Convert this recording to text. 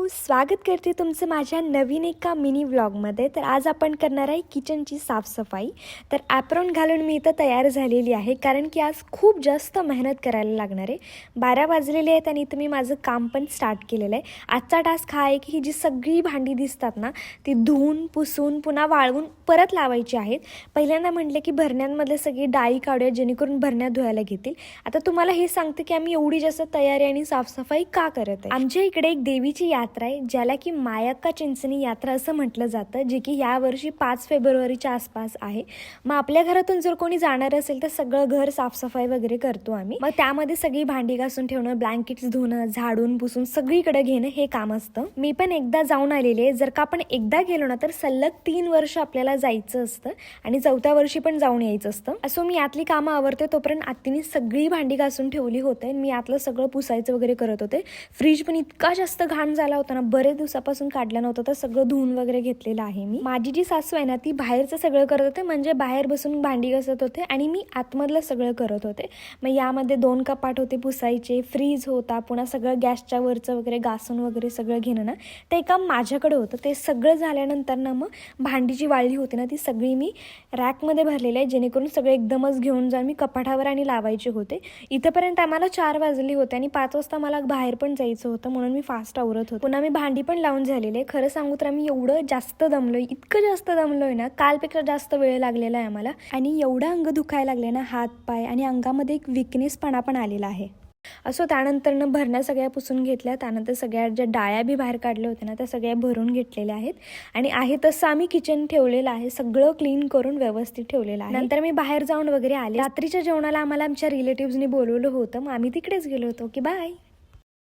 स्वागत करते तुमचं माझ्या नवीन एका मिनी व्लॉगमध्ये। तर आज आपण करणार आहे किचनची साफसफाई। तर ॲप्रॉन घालून मी इथं तयार झालेली आहे, कारण की आज खूप जास्त मेहनत करायला लागणार आहे। 12 वाजलेले आहेत आणि इथं मी माझं काम पण स्टार्ट केलेलं आहे। आजचा टास्क हा आहे की ही जी सगळी भांडी दिसतात ना, ती धुवून पुसून पुन्हा वाळवून परत लावायची आहेत। पहिल्यांदा म्हटले की भरण्यांमधले सगळी डाळी काढूया, जेणेकरून भरण्या धुवायला घेतील। आता तुम्हाला हे सांगते की आम्ही एवढी जास्त तयारी आणि साफसफाई का करत आहे। आमच्या इकडे एक देवीची यात्रा आहे, ज्याला की मायक्का चिंचणी यात्रा असं म्हटलं जातं, जे की यावर्षी 5 फेब्रुवारीच्या आसपास आहे। मग आपल्या घरातून जर कोणी जाणार असेल तर सगळं घर साफसफाई वगैरे करतो आम्ही। मग त्यामध्ये सगळी भांडी घासून ठेवणं, ब्लँकेट्स धुणं, झाडून पुसून सगळीकडे घेणं हे काम असतं। मी पण एकदा जाऊन आलेले आहे। जर का आपण एकदा गेलो ना तर सलग 3 वर्ष आपल्याला जायचं असतं आणि 4थ्या वर्षी पण जाऊन यायचं असतं। असो मी यातली कामं आवरते, तोपर्यंत आत्तीने सगळी भांडी घासून ठेवली होते। मी यातलं सगळं पुसायचं वगैरे करत होते। फ्रीज पण इतका जास्त घाण झाला होता ना, बरेच दिवसापासून काढला नव्हता, तर सगळं धुवून वगैरे घेतलेलं आहे मी। माझी जी सासू आहे ना, ती बाहेरचं सगळं करत होते, म्हणजे बाहेर बसून भांडी घासत होते आणि मी आतमधलं सगळं करत होते। मग यामध्ये 2 कपाट होते पुसायचे, फ्रीज होता, पुन्हा सगळं गॅसच्या वरचं वगैरे घासून वगैरे सगळं घेणं ना, ते काम माझ्याकडे होतं। ते सगळं झाल्यानंतर ना मग भांडीची वाळली होती ना, ती सगळी मी रॅकमध्ये भरलेली आहे, जेणेकरून सगळे एकदमच घेऊन जाऊन मी कपाटावर आणि लावायचे होते। इथपर्यंत आम्हाला 4 वाजले होते आणि 5 वाजता मला बाहेर पण जायचं होतं, म्हणून मी फास्ट आवरत होते। पुन्हा मी भांडी पण लावून झालेले। खरं सांगू तर आम्ही एवढं जास्त दमलोय, इतकं जास्त दमलोय ना, कालपेक्षा जास्त वेळ लागलेला आहे आम्हाला। आणि एवढं अंग दुखायला लागले ना, हात पाय, आणि अंगामध्ये एक विकनेसपणा पण आलेला आहे। असो त्यानंतर भरण्या सगळ्या पुसून घेतल्या। त्यानंतर सगळ्या ज्या डाळ्या बी बाहेर काढल्या होत्या ना, त्या सगळ्या भरून घेतलेल्या आहेत आणि आहे तसं आम्ही किचन ठेवलेलं आहे, सगळं क्लीन करून व्यवस्थित ठेवलेलं आहे। नंतर मी बाहेर जाऊन वगैरे आले। रात्रीच्या जेवणाला आम्हाला आमच्या रिलेटिव्हजनी बोलवलं होतं, मग आम्ही तिकडेच गेलो होतो की बाय।